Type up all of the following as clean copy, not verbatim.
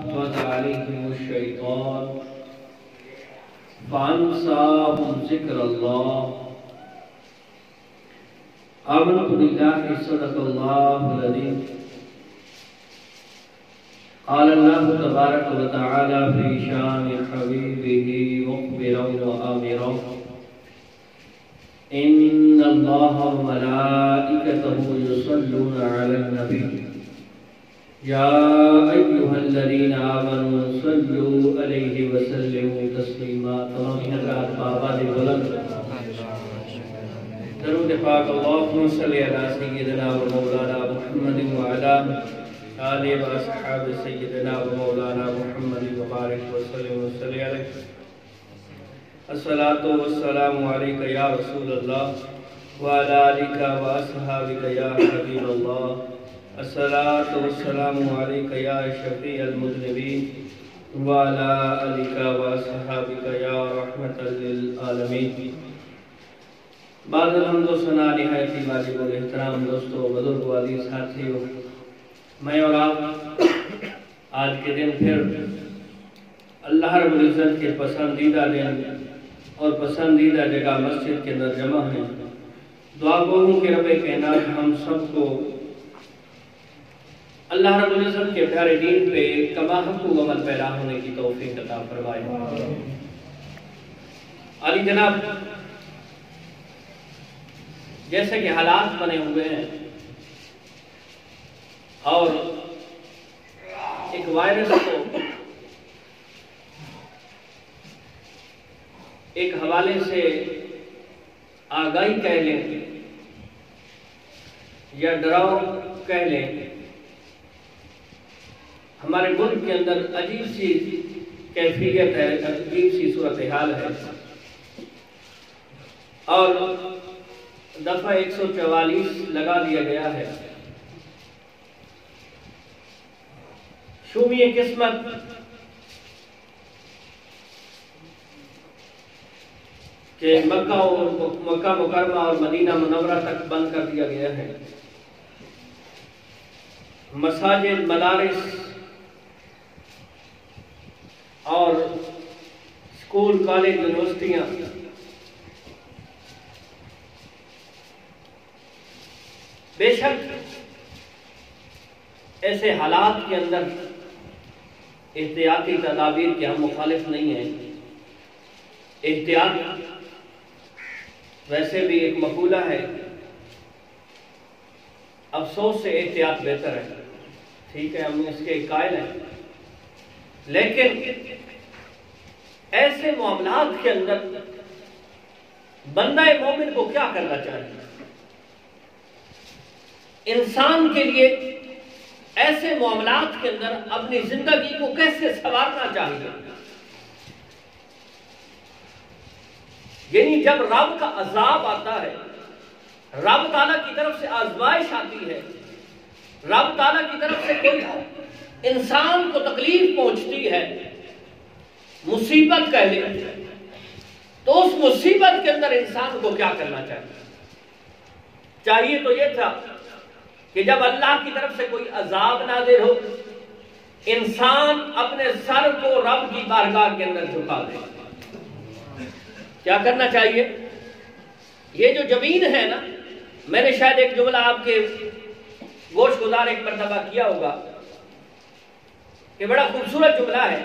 استحوذ عليهم الشيطان فأنساهم ذكر الله آمنت بالله صدق الله العظيم قال الله تبارك وتعالى في شان حبيبه مخبرا وآمرا إن الله وملائكته يصلون على النبي يا أيها الذين آمنوا صلوا عليه وسلموا تسليما تمام حضرات بابا دے بلند درود پاک اللهم صل على سيدنا ومولانا محمد وعلى آل واصحاب سيدنا ومولانا محمد وبارك وسلم وصلي عليه الصلاة والسلام عليك يا رسول الله وعلى آلك وأصحابك يا حبيب الله الصلاة والسلام عليك يا شفيع المذنبين وعلى آلك وأصحابك يا رحمة للعالمين بعد الحمد و ثنا نہایت واجب الاحترام دوستو بزرگ عزیز ساتھیو میں اور آپ آج کے دن پھر اللہ رب العزت کے پسندیدہ دن اور پسندیدہ جگہ مسجد کے اندر جمع ہیں دعا گو ہوں کہ رب کائنات ہم سب کو اللہ رب العزت کے پیارے دین پہ کما حق و عمل پیدا ہونے کی توفیق عطا فرمائے علی جناب جیسے کہ حالات بنے ہوئے ہیں اور ایک وائرس کو ایک حوالے سے آگاہی کہہ لیں یا ڈراؤ کہہ لیں ہمارے ملک کے اندر عجیب سی کیفیت ہے عجیب سی صورتحال ہے اور دفعہ 144 لگا دیا گیا ہے شومی قسمت کہ مکہ مکرمہ اور مدینہ منورہ تک بند کر دیا گیا ہے مساجد مدارس اور اسکول کالج یونیورسٹیاں بے شک ایسے حالات کے اندر احتیاطی تدابیر کے ہم مخالف نہیں ہیں احتیاط ویسے بھی ایک مقولہ ہے افسوس سے احتیاط بہتر ہے ٹھیک ہے ہم اس کے قائل ہیں لیکن ایسے معاملات کے اندر بندہ مومن کو کیا کرنا چاہیے انسان کے لیے ایسے معاملات کے اندر اپنی زندگی کو کیسے سنوارنا چاہیے یعنی جب رب کا عذاب آتا ہے رب تعالیٰ کی طرف سے آزمائش آتی ہے رب تعالیٰ کی طرف سے کوئی انسان کو تکلیف پہنچتی ہے مصیبت کہہ لیں تو اس مصیبت کے اندر انسان کو کیا کرنا چاہیے تو یہ تھا کہ جب اللہ کی طرف سے کوئی عذاب نازل ہو انسان اپنے سر کو رب کی بارگاہ کے اندر جھکا دے کیا کرنا چاہیے یہ جو زمین ہے نا میں نے شاید ایک جملہ آپ کے گوش گزار ایک مرتبہ کیا ہوگا کہ بڑا خوبصورت جملہ ہے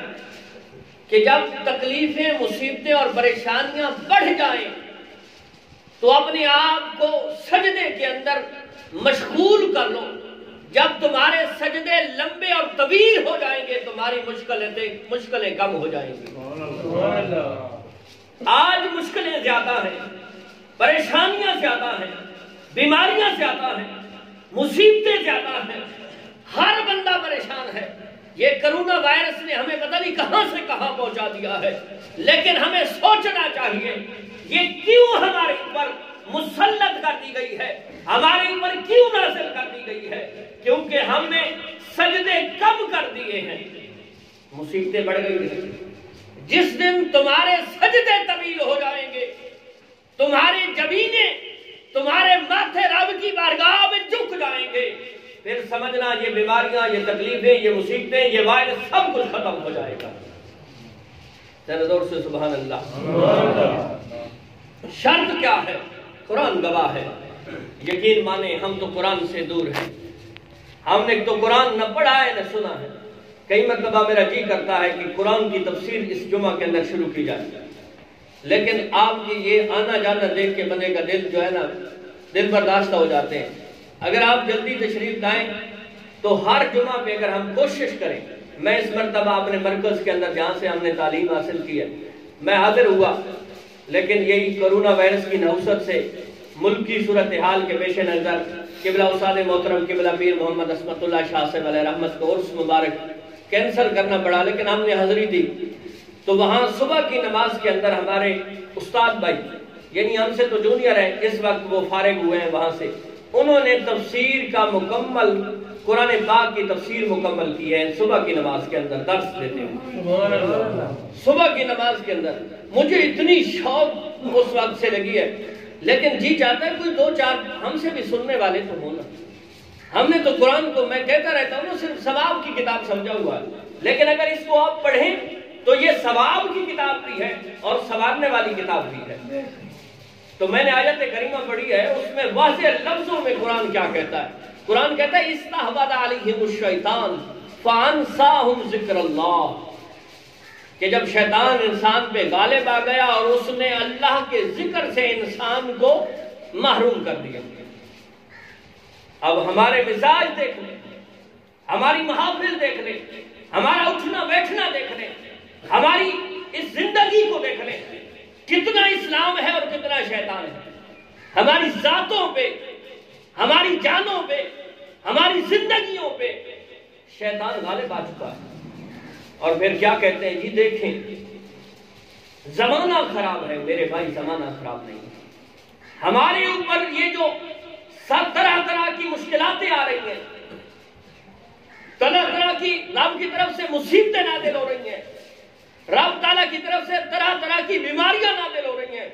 کہ جب تکلیفیں مصیبتیں اور پریشانیاں بڑھ جائیں تو اپنے آپ کو سجدے کے اندر مشغول کر لو جب تمہارے سجدے لمبے اور طویل ہو جائیں گے تمہاری مشکلیں کم ہو جائیں گی آج مشکلیں زیادہ ہیں پریشانیاں زیادہ ہیں بیماریاں زیادہ ہیں مصیبتیں زیادہ ہیں ہر بندہ پریشان ہے یہ کرونا وائرس نے ہمیں پتہ نہیں کہاں سے کہاں پہنچا دیا ہے لیکن ہمیں سوچنا چاہیے یہ کیوں ہمارے اوپر مسلط کر دی گئی ہے ہمارے اوپر کیوں نازل کر دی گئی ہے کیونکہ ہم نے سجدے کم کر دیے ہیں مصیبتیں بڑھ گئی ہیں جس دن تمہارے سجدے طویل ہو جائیں گے تمہاری جبینے تمہارے ماتھے رب کی بارگاہ میں جھک جائیں گے پھر سمجھنا یہ بیماریاں، یہ تکلیفیں، یہ مصیبتیں، یہ وائرس سب کچھ ختم ہو جائے گا۔ ذرا زور سے سبحان اللہ۔ شرط کیا ہے؟ قرآن گواہ ہے۔ یقین مانیں ہم تو قرآن سے دور ہیں، ہم نے تو قرآن نہ پڑھا ہے نہ سنا ہے۔ کئی مرتبہ میرا جی کرتا ہے کہ قرآن کی تفسیر اس جمعہ کے اندر شروع کی جائے، لیکن آپ کی یہ آنا جانا دیکھ کے بندے کا دل جو ہے نا، دل برداشتہ ہو جاتے ہیں۔ اگر آپ جلدی تشریف لائیں تو ہر جمعہ پہ اگر ہم کوشش کریں، میں اس مرتبہ اپنے مرکز کے اندر جہاں سے ہم نے تعلیم حاصل کی ہے میں حاضر ہوا، لیکن یہی کرونا وائرس کی نحوست سے ملک کی صورتحال کے پیش نظر قبلہ استاد محترم قبلہ پیر محمد عصمت اللہ شاہ صاحب علیہ رحمت کو عرس مبارک کینسل کرنا پڑا، لیکن ہم نے حاضری دی۔ تو وہاں صبح کی نماز کے اندر ہمارے استاد بھائی، یعنی ہم سے تو جونیئر ہیں، اس وقت وہ فارغ ہوئے ہیں وہاں سے، انہوں نے تفسیر کا مکمل قرآن پاک کی تفسیر مکمل کی ہے صبح کی نماز کے اندر درس دیتے ہیں۔ صبح کی نماز کے اندر مجھے اتنی شوق اس وقت سے لگی ہے، لیکن جی چاہتا ہے کوئی دو چار ہم سے بھی سننے والے تو ہونا۔ ہم نے تو قرآن کو، میں کہتا رہتا ہوں نا، صرف ثواب کی کتاب سمجھا ہوا ہے، لیکن اگر اس کو آپ پڑھیں تو یہ ثواب کی کتاب بھی ہے اور سنوارنے والی کتاب بھی ہے۔ تو میں نے آیت کریمہ پڑھی ہے، اس میں واضح لفظوں میں قرآن کیا کہتا ہے۔ قرآن کہتا ہے استحوذ علیہم الشیطان فانساہم ذکر اللہ، کہ جب شیطان انسان پہ غالب آ گیا اور اس نے اللہ کے ذکر سے انسان کو محروم کر دیا۔ اب ہمارے مزاج دیکھ لیں، ہماری محافل دیکھ لیں، ہمارا اٹھنا بیٹھنا دیکھ لیں، ہماری اس زندگی کو دیکھ لیں، کتنا اسلام ہے اور کتنا شیطان ہے۔ ہماری ذاتوں پہ، ہماری جانوں پہ، ہماری زندگیوں پہ شیطان غالب آ چکا ہے۔ اور پھر کیا کہتے ہیں؟ جی دیکھیں زمانہ خراب ہے میرے بھائی، زمانہ خراب نہیں ہے۔ ہمارے اوپر یہ جو طرح طرح کی مشکلاتیں آ رہی ہیں، طرح طرح کی رب کی طرف سے مصیبتیں نازل ہو رہی ہیں، رب تعالیٰ کی طرف سے طرح طرح کی بیماریاں نازل ہو رہی ہیں،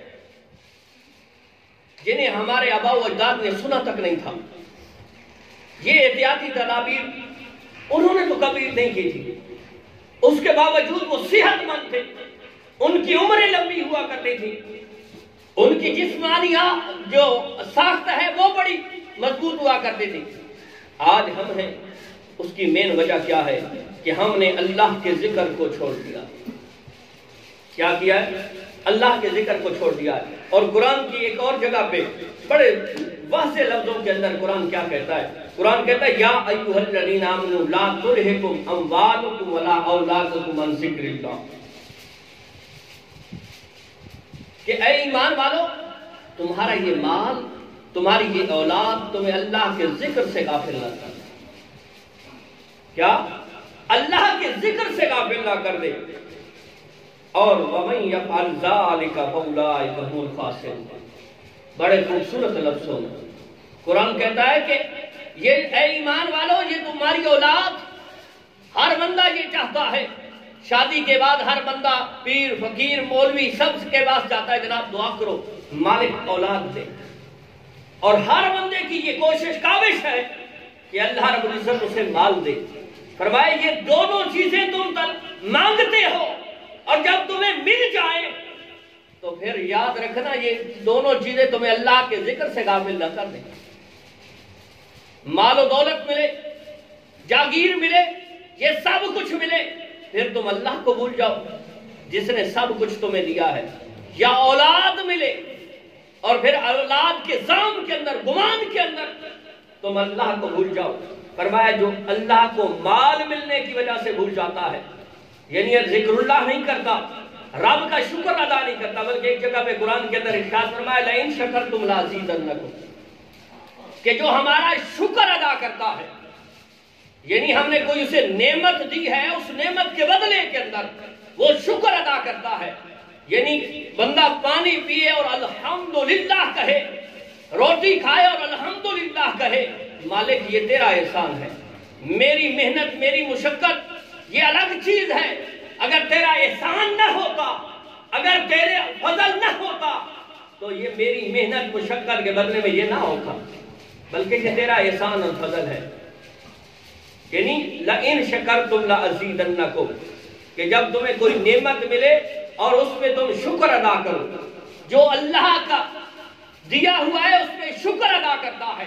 جنہیں ہمارے آباء و اجداد نے سنا تک نہیں تھا۔ یہ احتیاطی تدابیر انہوں نے تو کبھی نہیں کی تھی، اس کے باوجود وہ صحت مند تھے، ان کی عمریں لمبی ہوا کرتی تھی، ان کی جسمانی جو ساخت ہے وہ بڑی مضبوط ہوا کرتی تھی۔ آج ہم ہیں، اس کی مین وجہ کیا ہے کہ ہم نے اللہ کے ذکر کو چھوڑ دیا۔ کیا کیا ہے؟ اللہ کے ذکر کو چھوڑ دیا ہے۔ اور قرآن کی ایک اور جگہ پہ بڑے واضح لفظوں کے اندر قرآن کیا کہتا ہے؟ قرآن کہتا ہے یا ایھا الذین آمنوا لا تلھکم اموالکم ولا اولادکم عن ذکر اللہ، کہ اے ایمان والو، تمہارا یہ مال، تمہاری یہ اولاد تمہیں اللہ کے ذکر سے غافل نہ کر دے۔ کیا؟ اللہ کے ذکر سے غافل نہ کر دے۔ اور وَمَن يَفْعَلْ ذَلِكَ فَأُولَٰئِكَ هُمُ الْخَاسِرُونَ، بڑے خوبصورت لفظوں میں قرآن کہتا ہے کہ یہ اے ایمان والو، یہ تمہاری اولاد، ہر بندہ یہ چاہتا ہے، شادی کے بعد ہر بندہ پیر فقیر مولوی سب کے پاس جاتا ہے، جناب دعا کرو مالک اولاد دے، اور ہر بندے کی یہ کوشش کاوش ہے کہ اللہ رب العزت اسے مال دے۔ فرمائے یہ دونوں چیزیں تم مانگتے ہو، اور جب تمہیں مل جائیں تو پھر یاد رکھنا یہ دونوں چیزیں تمہیں اللہ کے ذکر سے غافل نہ کر دیں۔ مال و دولت ملے، جاگیر ملے، یہ سب کچھ ملے، پھر تم اللہ کو بھول جاؤ جس نے سب کچھ تمہیں دیا ہے، یا اولاد ملے اور پھر اولاد کے ظلم کے اندر، گمان کے اندر تم اللہ کو بھول جاؤ۔ فرمایا جو اللہ کو مال ملنے کی وجہ سے بھول جاتا ہے، یعنی ذکر اللہ نہیں کرتا، رب کا شکر ادا نہیں کرتا، بلکہ ایک جگہ پہ قرآن کے اندر ارشاد فرمایا لئن شکرتم لازیدنکم، کہ جو ہمارا شکر ادا کرتا ہے، یعنی ہم نے کوئی اسے نعمت دی ہے، اس نعمت کے بدلے کے اندر وہ شکر ادا کرتا ہے، یعنی بندہ پانی پیے اور الحمدللہ کہے، روٹی کھائے اور الحمدللہ کہے، مالک یہ تیرا احسان ہے، میری محنت میری مشقت یہ الگ چیز ہے، اگر تیرا احسان نہ ہوتا، اگر تیرے فضل نہ ہوتا تو یہ میری محنت مشقت کے بدلے میں یہ نہ ہوتا، بلکہ یہ تیرا احسان اور فضل ہے۔ یعنی لئن شکرتم لازیدنکم، کہ جب تمہیں کوئی نعمت ملے اور اس پہ تم شکر ادا کرو، جو اللہ کا دیا ہوا ہے اس پہ شکر ادا کرتا ہے،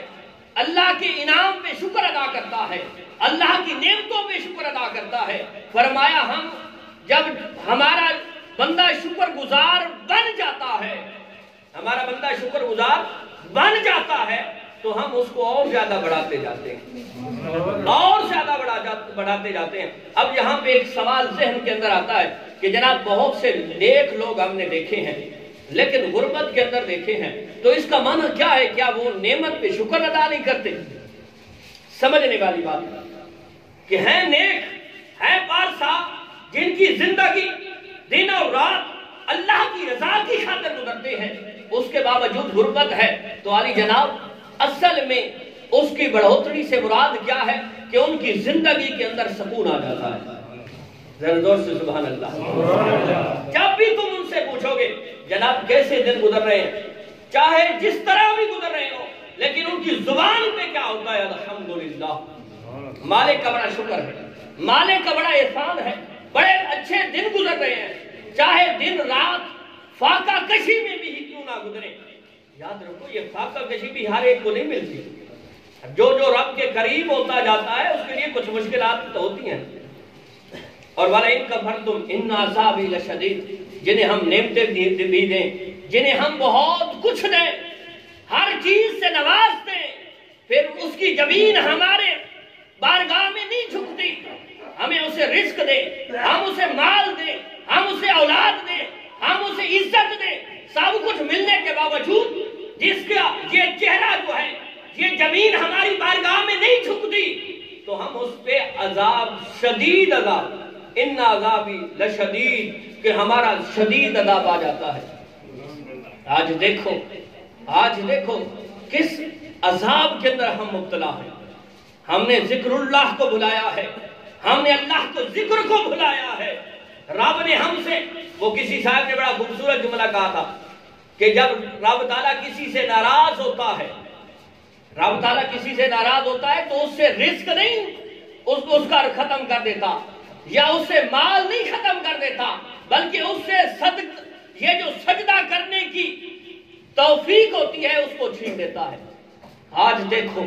اللہ کے انعام پہ شکر ادا کرتا ہے، اللہ کی نعمتوں پہ شکر ادا کرتا ہے۔ فرمایا ہم جب ہمارا بندہ شکر گزار بن جاتا ہے، ہمارا بندہ شکر گزار بن جاتا ہے تو ہم اس کو اور زیادہ بڑھاتے جاتے ہیں، اور زیادہ بڑھاتے جاتے ہیں۔ اب یہاں پہ ایک سوال ذہن کے اندر آتا ہے کہ جناب بہت سے نیک لوگ ہم نے دیکھے ہیں لیکن غربت کے اندر دیکھے ہیں، تو اس کا معنی کیا ہے؟ کیا وہ نعمت پہ شکر ادا نہیں کرتے؟ سمجھنے والی بات کہ ہیں نیک، ہیں پارسا، جن کی زندگی دن اور رات اللہ کی رضا کی خاطر گزرتے ہیں، اس کے باوجود غربت ہے، تو علی جناب اصل میں اس کی بڑھوتری سے مراد کیا ہے کہ ان کی زندگی کے اندر سکون آ جاتا ہے۔ ذرا زور سے سبحان اللہ۔ جب بھی تم ان سے پوچھو گے جناب کیسے دن گزر رہے ہیں، چاہے جس طرح بھی گزر رہے ہو، لیکن ان کی زبان پہ کیا ہوتا ہے؟ الحمدللہ، مالک کا بڑا شکر ہے، مالک کا بڑا احسان ہے، بڑے اچھے دن گزر رہے ہیں، چاہے دن رات فاقہ کشی میں بھی کیوں نہ گزرے۔ یاد رکھو یہ فاقہ کشی بھی ہر ایک کو نہیں ملتی، جو رب کے قریب ہوتا جاتا ہے اس کے لیے کچھ مشکلات تو ہوتی ہیں۔ اور وَلَئِن كَفَرْتُمْ إِنَّ عَذَابِي لَشَدِيدٌ، جنہیں ہم نعمتیں بھی دیں، جنہیں ہم بہت کچھ دیں، ہر چیز سے نواز دیں، پھر اس کی زمین ہمارے بارگاہ میں نہیں جھکتی، ہمیں اسے رزق دیں، ہم اسے مال دیں، ہم اسے اولاد دیں، ہم اسے عزت دیں، سب کچھ ملنے کے باوجود جس کا یہ چہرہ جو ہے، یہ زمین ہماری بارگاہ میں نہیں جھکتی، تو ہم اس پہ عذاب، شدید عذاب، ان عذابی لشدید، کہ ہمارا شدید عذاب آ جاتا ہے۔ آج دیکھو کس عذاب کے اندر ہم مبتلا ہیں۔ ہم نے ذکر اللہ کو بھلایا ہے، ہم نے اللہ کو ذکر کو بھلایا ہے۔ رب نے ہم سے، وہ کسی صاحب نے بڑا خوبصورت جملہ کہا تھا کہ جب رب تعالیٰ کسی سے ناراض ہوتا ہے، رب تعالیٰ کسی سے ناراض ہوتا ہے تو اس سے رزق نہیں اس کا ختم کر دیتا، یا اس سے مال نہیں ختم کر دیتا، بلکہ اس سے یہ جو سجدہ کرنے کی توفیق ہوتی ہے اس کو چھین دیتا ہے۔ آج دیکھو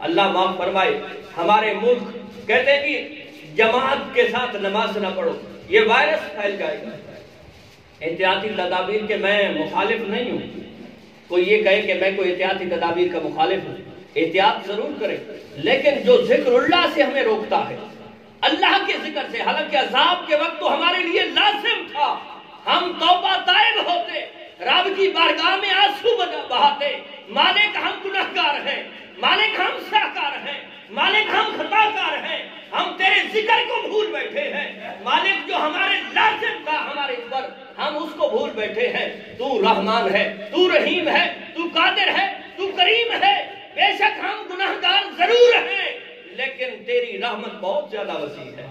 اللہ معاف فرمائے، ہمارے ملک کہتے ہیں کہ جماعت کے ساتھ نماز نہ پڑھو، یہ وائرس پھیل جائے گا۔ احتیاطی تدابیر کے میں مخالف نہیں ہوں، کوئی یہ کہے کہ میں کوئی احتیاطی تدابیر کا مخالف ہوں، احتیاط ضرور کریں، لیکن جو ذکر اللہ سے ہمیں روکتا ہے، اللہ کے ذکر سے، حالانکہ عذاب کے وقت تو ہمارے لیے لازم تھا ہم توبہ طائب ہوتے، رب کی بارگاہ میں آنسو بہاتے، مالک ہم گناہگار ہیں، مالک ہم سہکار ہیں، مالک ہم خطا کار ہیں، ہم تیرے ذکر کو بھول بیٹھے ہیں، مالک جو ہمارے لازم تھا ہمارے اوپر ہم اس کو بھول بیٹھے ہیں۔ تو رحمان ہے، تو رحیم ہے، تو قادر ہے، تو کریم ہے، بے شک ہم گناہگار ضرور ہیں، لیکن تیری رحمت بہت زیادہ وسیع ہے،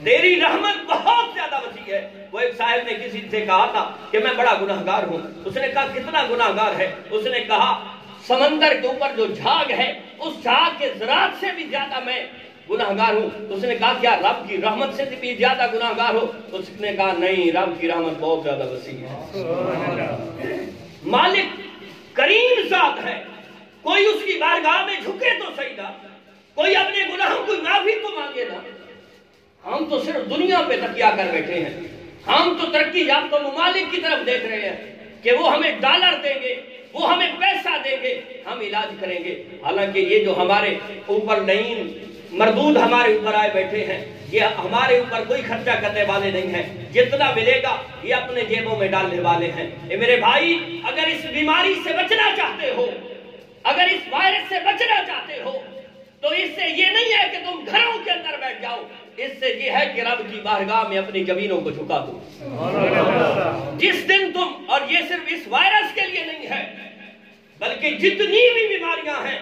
تیری رحمت بہت زیادہ وسیع ہے۔ وہ ایک صاحب نے کسی سے کہا تھا کہ میں بڑا گناہگار ہوں، اس نے کہا کتنا گناہگار ہے؟ اس نے کہا سمندر کے اوپر جو جھاگ ہے اس جھاگ کے ذرات سے بھی زیادہ میں گناہگار ہوں۔ اس نے کہا کیا رب کی رحمت سے بھی زیادہ گناہگار ہو؟ اس نے کہا نہیں، رب کی رحمت بہت زیادہ وسیع ہے۔ مالک کریم ذات ہے، کوئی اس کی بارگاہ میں جھکے تو صحیح نا، کوئی اپنے گناہوں کو معافی تو مانگے نا۔ ہم تو صرف دنیا پہ تکیہ کر بیٹھے ہیں، ہم تو ترقی یافتہ ممالک کی طرف دیکھ رہے ہیں کہ وہ ہمیں ڈالر دیں گے، وہ ہمیں پیسہ دیں گے، ہم علاج کریں گے۔ حالانکہ یہ جو ہمارے اوپر نئی مردود ہمارے اوپر آئے بیٹھے ہیں، یہ ہمارے اوپر کوئی خرچہ کرنے والے نہیں ہیں، جتنا ملے گا یہ اپنے جیبوں میں ڈالنے والے ہیں۔ اے میرے بھائی، اگر اس بیماری سے بچنا چاہتے ہو، اگر اس وائرس سے بچنا چاہتے ہو، تو اس سے یہ نہیں ہے کہ تم گھروں کے اندر بیٹھ جاؤ، اس سے یہ ہے کہ رب کی بارگاہ میں اپنی زمینوں کو جھکا دو۔ جس دن تم، اور یہ صرف اس وائرس کے لیے نہیں ہے بلکہ جتنی بھی بیماریاں ہیں،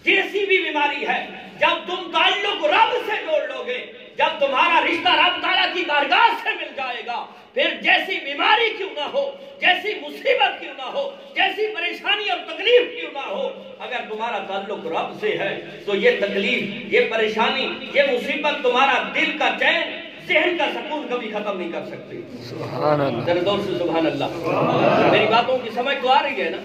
جیسی بھی بیماری ہے، جب تم تعلق رب سے جوڑ لو گے، جب تمہارا رشتہ رب تعالیٰ کی بارگاہ سے مل جائے گا، پھر جیسی بیماری کیوں نہ ہو، جیسی مصیبت کیوں نہ ہو، جیسی پریشانی اور تکلیف کیوں نہ ہو، اگر تمہارا تعلق رب سے ہے تو یہ تکلیف، یہ پریشانی، یہ مصیبت تمہارا دل کا چین، ذہن کا سکون کبھی ختم نہیں کر سکتی۔ سبحان اللہ، ذرا دور سے سبحان اللہ۔ میری باتوں کی سمجھ تو آ رہی ہے نا؟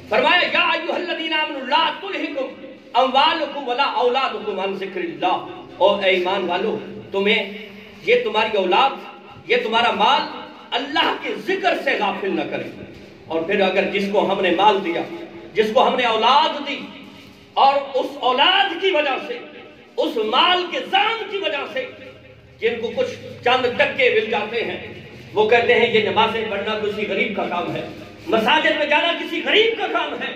فرمایا یا ایھا الذین آمنوا لا تلھکم اموالکم ولا اولادکم عن ذکر اللہ، او اے ایمان والو، تمہیں یہ تمہاری اولاد، یہ تمہارا مال اللہ کے ذکر سے غافل نہ کرے۔ اور پھر اگر جس کو ہم نے مال دیا، جس کو ہم نے اولاد دی، اور اس اولاد کی وجہ سے، اس مال کے زام کی وجہ سے جن کو کچھ چند ٹکے مل جاتے ہیں، وہ کہتے ہیں یہ نمازیں پڑھنا کسی غریب کا کام ہے، مساجد میں جانا کسی غریب کا کام ہے۔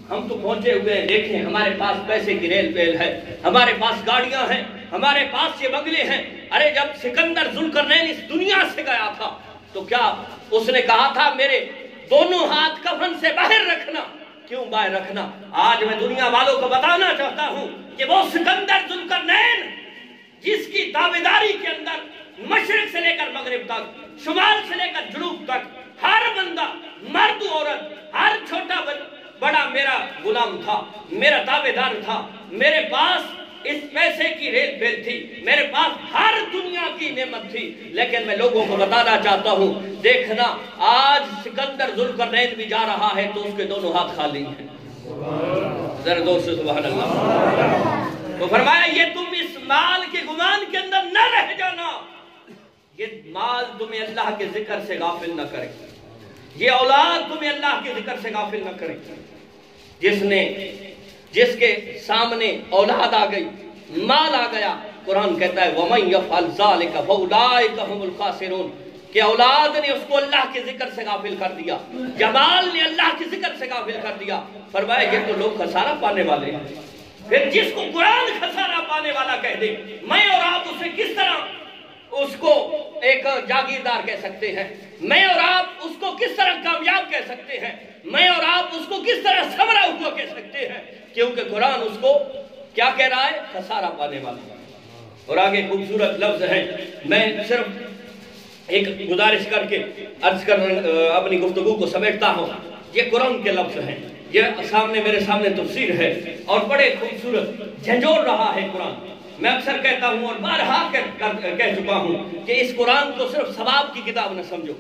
ہم تو پہنچے ہوئے ہیں، دیکھیں ہمارے پاس پیسے کی ریل ویل ہے، ہمارے پاس گاڑیاں ہیں، ہمارے پاس یہ بنگلے ہیں۔ ارے جب سکندر ذوالقرنین اس دنیا سے گیا تھا تو کیا اس نے کہا تھا میرے دونوں ہاتھ کفن سے باہر رکھنا؟ کیوں باہر رکھنا؟ آج میں دنیا والوں کو بتانا چاہتا ہوں کہ وہ سکندر ذوالقرنین جس کی دعویداری کے اندر مشرق سے لے کر مغرب تک، شمال سے لے کر جنوب تک، ہر بندہ، مرد عورت، ہر چھوٹا بڑا میرا غلام تھا، میرا دعویدار تھا، میرے پاس اس پیسے کی ریل ویل تھی، میرے پاس ہر دنیا کی نعمت تھی، لیکن میں لوگوں کو بتانا چاہتا ہوں، دیکھنا آج سکندر ذوالقرنین بھی جا رہا ہے تو اس کے دونوں ہاتھ خالی ہیں۔ ذرا دور سے سبحان اللہ۔ تو فرمایا یہ تم اس مال کے گمان کے اندر نہ رہ جانا، یہ مال تمہیں اللہ کے ذکر سے غافل نہ کرے، یہ اولاد تمہیں اللہ کے ذکر سے غافل نہ کرے۔ جس کے سامنے اولاد آ گئی، مال آ گیا، قرآن کہتا ہے وَمَن يَفْعَلْ ذَلِكَ فَأُولَٰئِكَ هُمُ الْخَاسِرُونَ، کہ اولاد نے اس کو اللہ کے ذکر سے غافل کر دیا، جمال نے اللہ کے ذکر سے غافل کر دیا۔ فرمایا یہ تو لوگ خسارہ پانے والے ہیں۔ پھر جس کو قرآن خسارہ پانے والا کہہ دے، میں اور آپ اسے کس طرح اس کو ایک جاگیردار کہہ سکتے ہیں؟ میں اور آپ اس کو کس طرح کامیاب کہہ سکتے ہیں؟ میں اور آپ اس کو کس طرح سمرا ہوا کہہ سکتے ہیں؟ کیونکہ قرآن اس کو کیا کہہ رہا ہے؟ خسارہ پانے والا۔ اور آگے خوبصورت لفظ ہیں، میں صرف ایک گزارش کر کے عرض کر اپنی گفتگو کو سمیٹتا ہوں۔ یہ قرآن کے لفظ ہیں، یہ سامنے میرے سامنے تفسیر ہے اور بڑے خوبصورت جھنجھوڑ رہا ہے قرآن۔ میں اکثر کہتا ہوں اور بارہا کہہ چکا ہوں کہ اس قرآن کو صرف ثواب کی کتاب نہ سمجھو،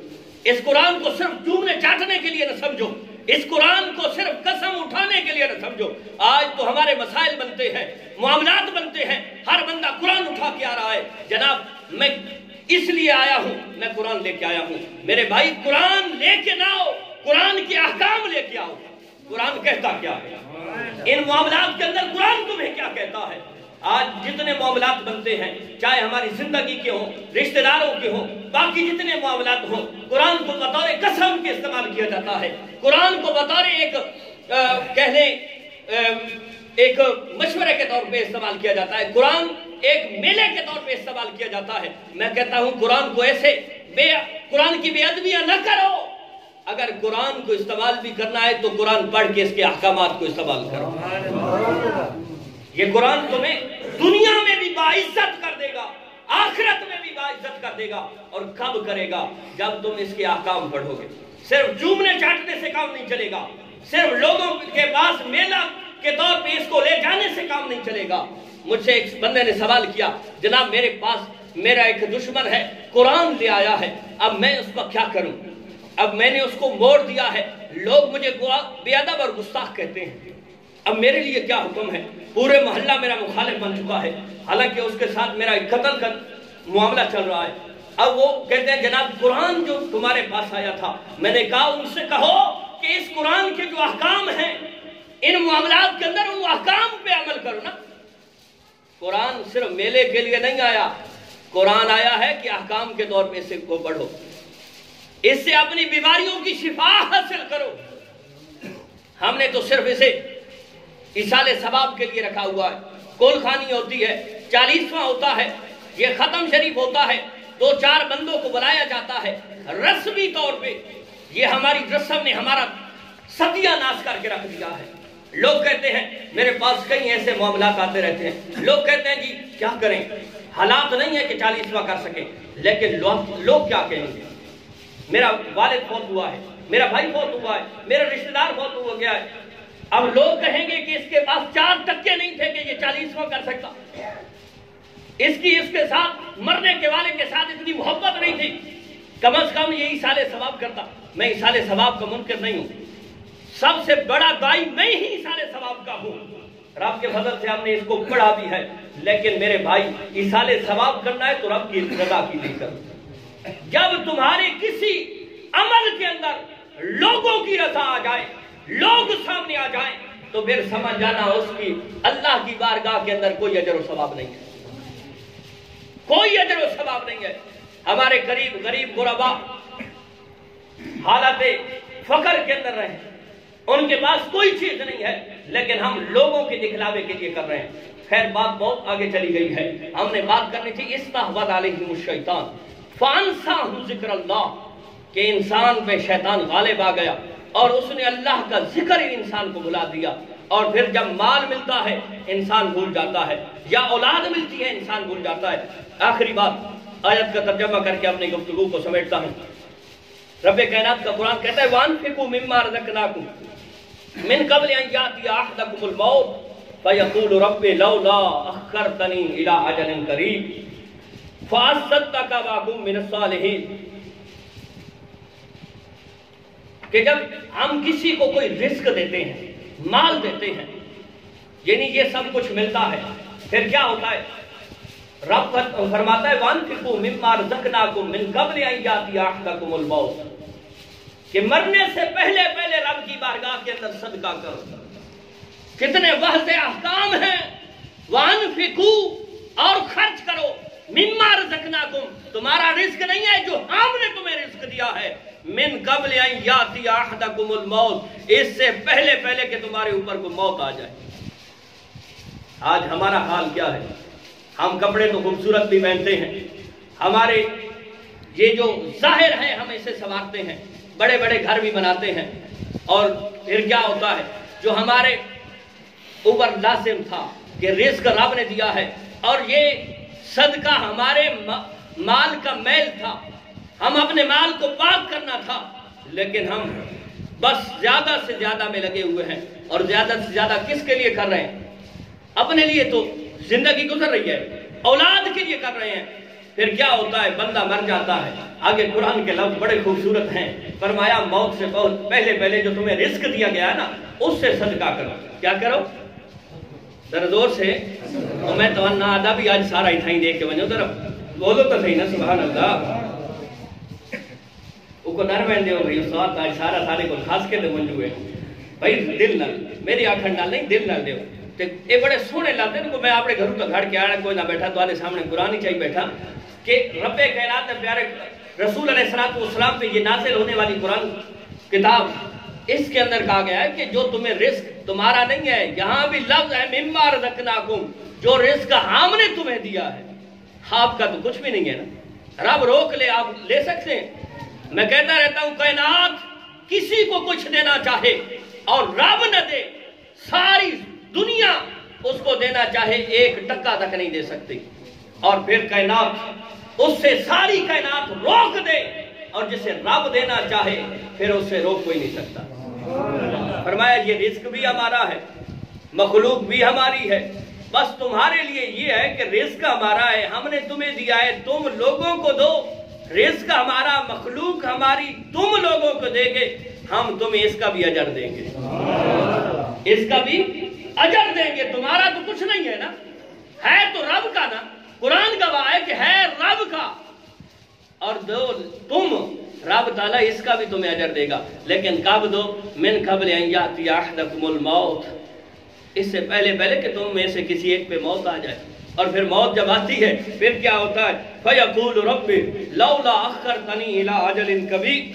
اس قرآن کو صرف چومنے چاٹنے کے لیے نہ سمجھو، اس قرآن کو صرف قسم اٹھانے کے لیے نہ سمجھو۔ آج تو ہمارے مسائل بنتے ہیں، معاملات بنتے ہیں، ہر بندہ قرآن اٹھا کے آ رہا ہے۔ جناب میں اس لیے آیا ہوں، میں قرآن لے کے آیا ہوں۔ میرے بھائی قرآن لے کے نہ آؤ، قرآن کے احکام لے کے آؤ۔ قرآن کہتا کیا ہے؟ ان معاملات کے اندر قرآن تمہیں کیا کہتا ہے؟ آج جتنے معاملات بنتے ہیں، چاہے ہماری زندگی کے ہوں، رشتہ داروں کے ہوں، باقی جتنے معاملات ہوں، قرآن کو بطور قسم کے استعمال کیا جاتا ہے، قرآن کو بطور ایک مشورے کے طور پہ استعمال کیا جاتا ہے، قرآن ایک میلے کے طور پہ استعمال کیا جاتا ہے۔ میں کہتا ہوں قرآن کو ایسے قرآن کی بے ادبیاں نہ کرو۔ اگر قرآن کو استعمال بھی کرنا ہے تو قرآن پڑھ کے اس کے احکامات کو استعمال کرو۔ یہ قرآن تمہیں دنیا میں بھی باعزت کر دے گا، آخرت میں بھی باعزت کر دے گا۔ اور کب کرے گا؟ جب تم اس کے احکام پڑھو گے۔ صرف چومنے چاٹنے سے کام نہیں چلے گا، صرف لوگوں کے پاس میلہ کے طور پہ اس کو لے جانے سے کام نہیں چلے گا۔ مجھ سے ایک بندے نے سوال کیا، جناب میرے پاس میرا ایک دشمن ہے، قرآن لے آیا ہے، اب میں اس کا کیا کروں؟ اب میں نے اس کو موڑ دیا ہے، لوگ مجھے بے ادب اور گستاخ کہتے ہیں، اب میرے لیے کیا حکم ہے؟ پورے محلہ میرا مخالف بن چکا ہے، حالانکہ اس کے ساتھ میرا ایک قتل کا معاملہ چل رہا ہے۔ اب وہ کہتے ہیں جناب قرآن جو تمہارے پاس آیا تھا، میں نے کہا ان سے کہو کہ اس قرآن کے جو احکام ہیں ان معاملات کے اندر ان احکام پہ عمل کرو نا۔ قرآن صرف میلے کے لیے نہیں آیا، قرآن آیا ہے کہ احکام کے طور پہ اسے کو پڑھو، اس سے اپنی بیماریوں کی شفا حاصل کرو۔ ہم نے تو صرف اسے ایصال ثواب کے لیے رکھا ہوا ہے، کول خانی ہوتی ہے، 40واں ہوتا ہے، یہ ختم شریف ہوتا ہے، 2-4 بندوں کو بلایا جاتا ہے رسمی طور پہ۔ یہ ہماری رسم نے ہمارا ستیہ ناش کر کے رکھ دیا ہے۔ لوگ کہتے ہیں، میرے پاس کئی ایسے معاملات آتے رہتے ہیں، لوگ کہتے ہیں جی کیا کریں، حالات نہیں ہے کہ 40واں کر سکیں، لیکن لوگ کیا کہیں گے؟ میرا والد فوت ہوا ہے، میرا بھائی فوت ہوا ہے، میرا رشتہ دار فوت ہو گیا ہے، اب لوگ کہیں گے کہ اس کے پاس 4% نہیں تھے کہ یہ 40واں کر سکتا، اس کے ساتھ مرنے کے والے کے ساتھ اتنی محبت نہیں تھی، کم از کم یہ ایصال ثواب کرتا۔ میں ایصال ثواب کا منکر نہیں ہوں، سب سے بڑا دائی میں ہی ایصال ثواب کا ہوں، رب کے فضل سے ہم نے اس کو پڑھا بھی ہے، لیکن میرے بھائی ایصال ثواب کرنا ہے تو رب کی رضا کی لیے کرو۔ جب تمہارے کسی عمل کے اندر لوگوں کی رضا آ جائے، لوگ سامنے آ جائیں، تو پھر سمجھ جانا اس کی اللہ کی بارگاہ کے اندر کوئی اجر و ثواب نہیں ہے، کوئی اجر و ثواب نہیں ہے۔ ہمارے قریب غریب غربا حالت فقر کے اندر رہے، ان کے پاس کوئی چیز نہیں ہے، لیکن ہم لوگوں کے دکھلاوے کے لیے کر رہے ہیں۔ خیر بات بہت آگے چلی گئی ہے، ہم نے بات کرنی تھی استحوذ علیہم الشیطان فانساہم ذکر اللہ، کہ انسان پہ شیطان غالب آ گیا اور اس نے اللہ کا ذکر ہی انسان کو بھلا دیا، اور پھر جب مال ملتا ہے انسان بھول جاتا ہے، یا اولاد ملتی ہے انسان بھول جاتا ہے۔ آخری بات آیت کا ترجمہ کر کے اپنی گفتگو کو سمیٹتا ہوں۔ رب کائنات کا قرآن کہتا ہے وَأَنفِقُوا مِمَّا رَزَقْنَاكُمْ مِن قَبْلِ أَن يَأْتِيَ أَحَدَكُمُ الْمَوْتُ فَيَقُولُ رَبِّ لَوْلَا أَخَّرْتَنِي إِلَىٰ أَجَلٍ قَرِيبٍ فَأَصَّدَّقَ وَأَكُن مِّنَ الصَّالِحِينَ، کہ جب ہم کسی کو کوئی رزق دیتے ہیں، مال دیتے ہیں، یعنی یہ سب کچھ ملتا ہے، پھر کیا ہوتا ہے؟ رب فرماتا ہے وَأَنفِقُوا مِمَّا رَزَقْنَاكُمْ مِن قَبْلِ أَن يَأْتِيَ أَحَدَكُمُ الْمَوْتُ، کہ مرنے سے پہلے رب کی بارگاہ کے اندر صدقہ کرو۔ کتنے واضح احکام ہیں، وَأَنفِقُوا، اور خرچ کرو، مِمَّا رَزَقْنَاكُمْ، تمہارا رزق نہیں ہے جو ہم نے تمہیں رزق دیا ہے، من قبل ان یاتی احدکم الموت، اس سے پہلے کہ تمہارے اوپر کوئی موت آ جائے۔ آج ہمارا حال کیا ہے؟ ہم کپڑے تو خوبصورت بھی پہنتے ہیں، ہمارے یہ جو ظاہر ہے ہم اسے سنوارتے ہیں، بڑے بڑے گھر بھی بناتے ہیں، اور پھر کیا ہوتا ہے؟ جو ہمارے اوپر لازم تھا کہ رزق رب نے دیا ہے، اور یہ صدقہ ہمارے مال کا میل تھا، ہم اپنے مال کو پاک کرنا تھا، لیکن ہم بس زیادہ سے زیادہ میں لگے ہوئے ہیں، اور زیادہ سے زیادہ کس کے لیے کر رہے ہیں؟ اپنے لیے تو زندگی گزر رہی ہے، اولاد کے لیے کر رہے ہیں۔ پھر کیا ہوتا ہے؟ بندہ مر جاتا ہے، آگے قرآن کے لفظ بڑے خوبصورت ہیں، فرمایا موت سے بہت پہلے جو تمہیں رزق دیا گیا ہے نا، اس سے صدقہ کرو۔ کیا کرو؟ ذرا زور سے، اور میں تو آدھا بھی آج سارا ہی تھائی دیکھ کے بنو، ذرا بولو تو صحیح نا، سبحان اللہ۔ کو نر بہن دیو بھائی، سوات آج سارے کو خاص کے دے منجو ہے بھائی، دل نہ میری آنکھن نہ نہیں، دل نہ دیو۔ اے بڑے سونے لاتے ہیں، میں اپنے گھروں تو گھڑ کے آنا کوئی نہ بیٹھا تو آنے سامنے قرآن ہی چاہیے بیٹھا، کہ رب کائنات نے پیارے رسول علیہ السلام پہ یہ نازل ہونے والی قرآن کتاب، اس کے اندر کہا گیا ہے کہ جو تمہیں رزق تمہارا نہیں ہے، یہاں بھی لفظ ہے مما رزقناکم، جو رزق ہم نے تمہیں دیا ہے، آپ کا تو کچھ بھی نہیں ہے نا، رب روک لے آپ لے سکتے ہیں۔ میں کہتا رہتا ہوں کائنات کسی کو کچھ دینا چاہے اور رب نہ دے، ساری دنیا اس کو دینا چاہے 1% تک نہیں دے سکتی، اور پھر کائنات اس سے ساری کائنات روک دے، اور جسے رب دینا چاہے پھر اس سے روک کوئی نہیں سکتا۔ فرمایا یہ رزق بھی ہمارا ہے، مخلوق بھی ہماری ہے، بس تمہارے لیے یہ ہے کہ رزق ہمارا ہے، ہم نے تمہیں دیا ہے، تم لوگوں کو دو، رزق ہمارا، مخلوق ہماری، تم لوگوں کو دیں گے، ہم تمہیں اس کا بھی اجر دیں گے، اس کا بھی اجر دیں گے، تمہارا تو کچھ نہیں ہے نا، ہے تو رب کا نا، قرآن گواہ ہے کہ ہے رب کا، اور دو تم، رب تعالیٰ اس کا بھی تمہیں اجر دے گا، لیکن کب دو؟ من قبل ان یاتی احدکم الموت، اس سے پہلے کہ تم میں سے کسی ایک پہ موت آ جائے، اور پھر موت جب آتی ہے پھر کیا ہوتا ہے؟ فَيَقُولُ رَبِّ لَوْلَا أَخَّرْتَنِي إِلَىٰ أَجَلٍ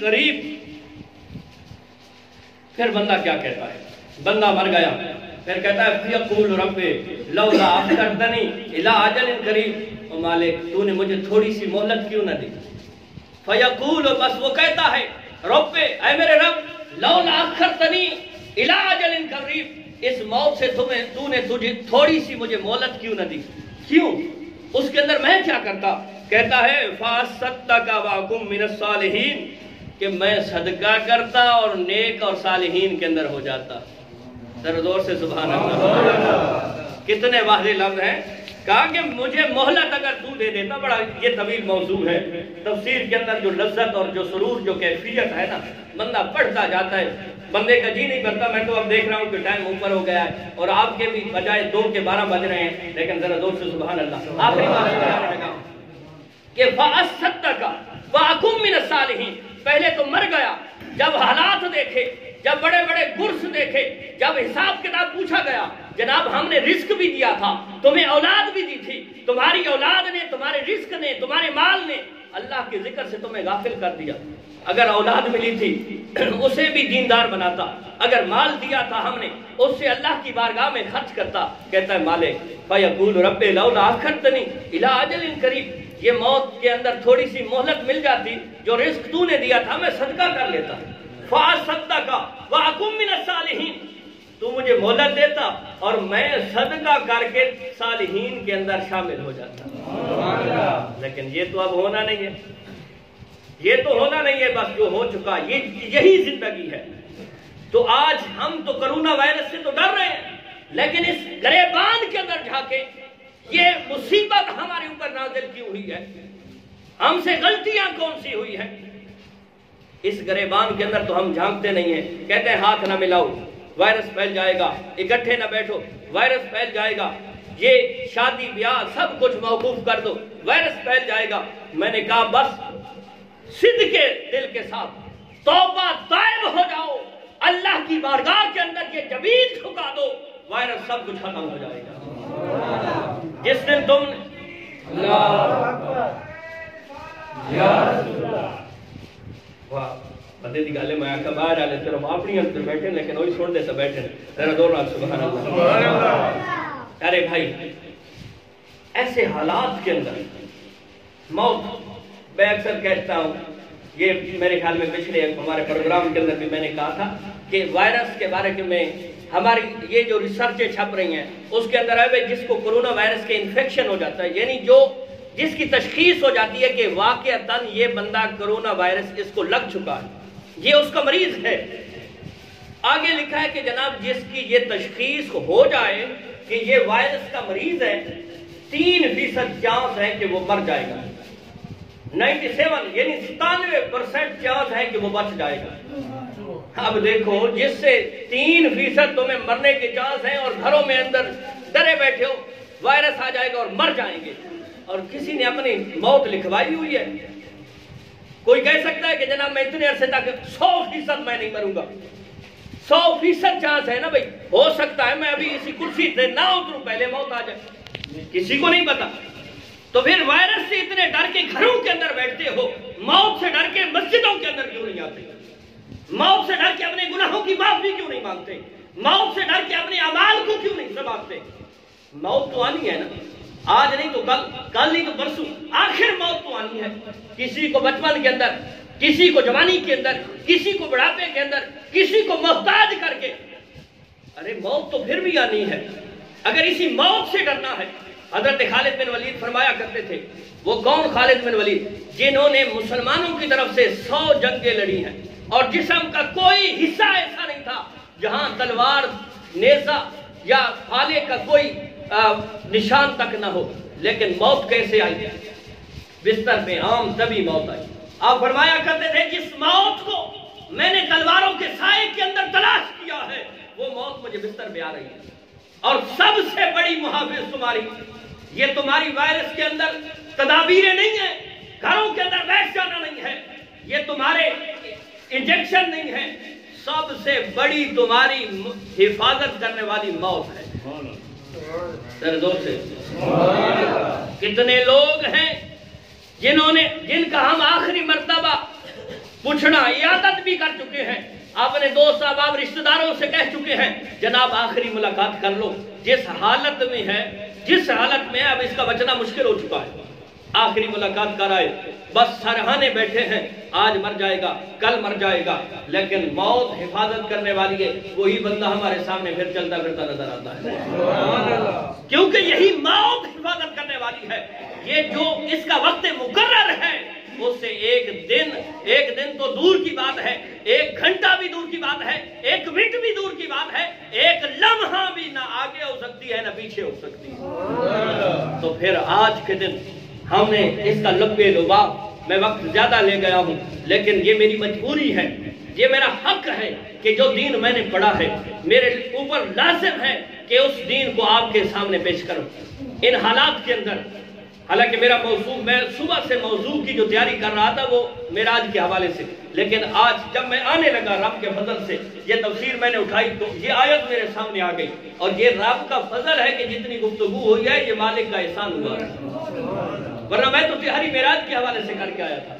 قَرِيبٍ، پھر بندہ کیا کہتا ہے؟ بندہ مر گیا، پھر کہتا ہے فَيَقُولُ رَبِّ لَوْلَا أَخَّرْتَنِي إِلَىٰ أَجَلٍ قَرِيبٍ، او مالک تو نے مجھے تھوڑی سی مہلت کیوں نہ دی؟ فَيَقُولُ، بس وہ کہتا ہے رب، اے میرے رب، لَوْلَا أَخَّرْتَنِي إِلَىٰ أَجَلٍ قَرِيبٍ، اس موت سے تو نے تجھے تھوڑی سی مجھے مہلت کیوں نہ دی؟ کیوں؟ اس کے اندر میں کیا کرتا؟ کہتا ہے فَأَصَّدَّقَ وَأَكُن مِّنَ الصَّالِحِينَ کہ میں صدقہ کرتا اور نیک اور صالحین کے اندر ہو جاتا۔ ذرا زور سے سبحان اللہ۔ کتنے واضح لفظ ہیں۔ کہا کہ مجھے مہلت اگر تو دے دیتا، بڑا یہ طویل موضوع ہے، تفسیر کے اندر جو لذت اور جو سرور جو کیفیت ہے نا، بندہ پڑھتا جاتا ہے، بندے کا جی نہیں کرتا۔ میں تو اب دیکھ رہا ہوں کہ ٹائم اوپر ہو گیا ہے اور آپ کے بھی بجائے 2 کے 12 بج رہے ہیں، لیکن ذرا زور سے سبحان اللہ۔ آخری بات کہ فَأَصَّدَّقَ وَأَكُن مِّنَ الصَّالِحِينَ، پہلے تو مر گیا، جب حالات دیکھے، جب بڑے بڑے گرس دیکھے، جب حساب کتاب پوچھا گیا، جناب ہم نے رزق بھی دیا تھا، تمہیں اولاد بھی دی تھی، تمہاری اولاد نے، تمہارے رزق نے، تمہارے مال نے اللہ کے ذکر سے تمہیں غافل کر دیا۔ اگر اولاد ملی تھی اسے بھی دیندار بناتا، اگر مال دیا تھا ہم نے اس سے اللہ کی بارگاہ میں خرچ کرتا۔ کہتا ہے مالک فَيَقُولُ رَبِّ لَوْلَا أَخَّرْتَنِي إِلَىٰ أَجَلٍ قَرِيبٍ، یہ موت کے اندر تھوڑی سی مہلت مل جاتی، جو رزق تو نے دیا تھا میں صدقہ کر لیتا۔ فَأَصَّدَّقَ وَأَكُن مِّنَ الصَّالِحِينَ، تو مجھے مہلت دیتا اور میں صدقہ کر کے صالحین کے اندر شامل ہو جاتا۔ لیکن یہ تو اب ہونا نہیں ہے، یہ تو ہونا نہیں ہے، بس جو ہو چکا یہی زندگی ہے۔ تو آج ہم تو کرونا وائرس سے تو ڈر رہے ہیں، لیکن اس گریبان کے اندر جھانکے یہ مصیبت ہمارے اوپر نازل کیوں ہوئی ہے، ہم سے غلطیاں کون سی ہوئی ہیں؟ اس گریبان کے اندر تو ہم جھانکتے نہیں ہیں، کہتے ہیں ہاتھ نہ ملاؤ وائرس پھیل جائے گا، اکٹھے نہ بیٹھو وائرس پھیل جائے گا، یہ شادی بیاہ سب کچھ موقوف کر دو وائرس پھیل جائے گا۔ میں نے کہا بس صدق کے دل کے ساتھ توبہ طائب ہو جاؤ، اللہ کی بارگاہ کے اندر یہ جبین جھکا دو، وائرس سب کچھ ختم ہو جائے گا۔ جس دن تم بندے دی گالے میں آکا باہر آلے تیرے اپنی اندر بیٹھے لیکن وہی سن دے تو بیٹھے ذرا دور آگ سبحان اللہ۔ ارے بھائی ایسے حالات کے اندر موت، میں اکثر کہتا ہوں، یہ میرے خیال میں پچھلے ہمارے پروگرام کے اندر بھی میں نے کہا تھا کہ وائرس کے بارے میں ہماری یہ جو ریسرچیں چھپ رہی ہیں اس کے اندر ہے جس کو کرونا وائرس کے انفیکشن ہو جاتا ہے، یعنی جس کی تشخیص ہو جاتی ہے کہ واقعتاً یہ بندہ کرونا وائرس اس کو لگ چکا ہے، یہ اس کا مریض ہے۔ آگے لکھا ہے کہ جناب جس کی یہ تشخیص ہو جائے کہ یہ وائرس کا مریض ہے، 3% چانس ہے کہ وہ مر جائے گا، 97 یعنی 97% چانس ہے کہ وہ بچ جائے گا۔ اب دیکھو جس سے 3% تمہیں مرنے کے چانس ہیں اور گھروں میں اندر ڈرے بیٹھے ہو وائرس آ جائے گا اور مر جائیں گے، اور کسی نے اپنی موت لکھوائی ہوئی ہے۔ کوئی کہہ سکتا ہے کہ جناب میں اتنے عرصے تک 100% میں نہیں مروں گا، 100% چانس ہے نا بھائی، ہو سکتا ہے میں ابھی اسی کرسی سے نہ اتروں پہلے موت آ جائے، کسی کو نہیں پتا۔ تو پھر وائرس سے اتنے ڈر کے گھروں کے اندر بیٹھتے ہو، موت سے ڈر کے مسجدوں کے اندر کیوں نہیں آتے؟ موت سے ڈر کے اپنے گناہوں کی معافی کیوں نہیں مانگتے؟ موت سے ڈر کے اپنے اعمال کو کیوں نہیں سنبھالتے؟ موت تو آنی ہے نا، آج نہیں تو کل نہیں تو پرسوں، آخر موت تو آنی ہے۔ کسی کو بچپن کے اندر، کسی کو جوانی کے اندر، کسی کو بڑھاپے کے اندر، کسی کو محتاج کر کے، ارے موت تو پھر بھی آنی ہے۔ اگر اسی موت سے ڈرنا ہے، حضرت خالد بن ولید فرمایا کرتے تھے، وہ کون خالد بن ولید؟ جنہوں نے مسلمانوں کی طرف سے 100 جنگیں لڑی ہیں اور جسم کا کوئی حصہ ایسا نہیں تھا جہاں تلوار، نیزہ یا بھالے کا کوئی نشان تک نہ ہو، لیکن موت کیسے آئی؟ بستر پہ عام طبی موت آئی۔ آپ فرمایا کرتے تھے جس موت کو میں نے تلواروں کے سائے کے اندر تلاش کیا ہے وہ موت مجھے بستر پہ آ رہی ہے، اور سب سے بڑی محافظ تمہاری، یہ تمہاری وائرس کے اندر تدابیریں نہیں ہیں، گھروں کے اندر بیٹھ جانا نہیں ہے، یہ تمہارے انجیکشن نہیں ہے، سب سے بڑی تمہاری حفاظت کرنے والی موت ہے۔ دردوں سے کتنے لوگ ہیں جن کا ہم آخری مرتبہ پوچھنا عیادت بھی کر چکے ہیں، اپنے دوست احباب رشتہ داروں سے کہہ چکے ہیں جناب آخری ملاقات کر لو، جس حالت میں ہے اب اس کا بچنا مشکل ہو چکا ہے، آخری ملاقات کر آئے، بس سرہانے بیٹھے ہیں، آج مر جائے گا، کل مر جائے گا، لیکن موت حفاظت کرنے والی ہے، وہی بندہ ہمارے سامنے پھر چلتا پھرتا نظر آتا ہے، کیونکہ یہی موت حفاظت کرنے والی ہے۔ یہ جو اس کا وقت مقرر ہے، اس سے ایک دن تو دور کی بات ہے، 1 گھنٹہ بھی دور کی بات ہے، 1 منٹ بھی دور کی بات ہے، 1 لمحہ بھی نہ آگے ہو سکتی ہے نہ پیچھے ہو سکتی ہے۔ تو پھر آج کے دن ہم نے اس کا لبے لباب، میں وقت زیادہ لے گیا ہوں، لیکن یہ میری مجبوری ہے، یہ میرا حق ہے کہ جو دین میں نے پڑھا ہے میرے اوپر لازم ہے کہ اس دین کو آپ کے سامنے پیش کروں۔ ان حالات کے اندر، حالانکہ میرا موضوع، میں صبح سے موضوع کی جو تیاری کر رہا تھا وہ معراج کے حوالے سے، لیکن آج جب میں آنے لگا رب کے فضل سے، یہ تفسیر میں نے اٹھائی تو یہ آیت میرے سامنے آ گئی، اور یہ رب کا فضل ہے کہ جتنی گفتگو ہوئی ہے یہ مالک کا احسان ہوا ہے، ورنہ میں تو تیاری معراج کے حوالے سے کر کے آیا تھا۔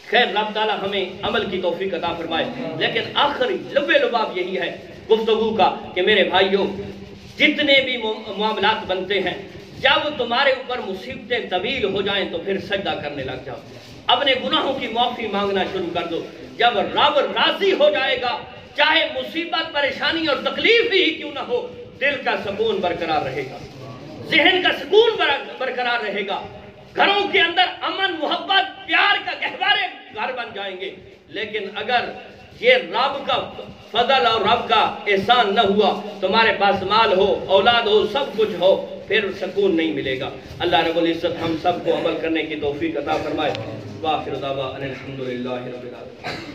خیر، رب تعالیٰ ہمیں عمل کی توفیق عطا فرمائے، لیکن آخری لبے لباب یہی ہے گفتگو کا کہ میرے بھائیوں، جتنے بھی معاملات بنتے ہیں، جب تمہارے اوپر مصیبتیں طویل ہو جائیں تو پھر سجدہ کرنے لگ جاؤ، اپنے گناہوں کی معافی مانگنا شروع کر دو۔ جب رب راضی ہو جائے گا، چاہے مصیبت، پریشانی اور تکلیف ہی کیوں نہ ہو، دل کا سکون برقرار رہے گا، ذہن کا سکون برقرار رہے گا، گھروں کے اندر امن، محبت، پیار کا گہوارے گھر بن جائیں گے۔ لیکن اگر یہ رب کا فضل اور رب کا احسان نہ ہوا، تمہارے پاس مال ہو، اولاد ہو، سب کچھ ہو، پھر سکون نہیں ملے گا۔ اللہ رب العزت ہم سب کو عمل کرنے کی توفیق عطا فرمائے۔ وآخر دعوانا الحمدللہ رب العالمین۔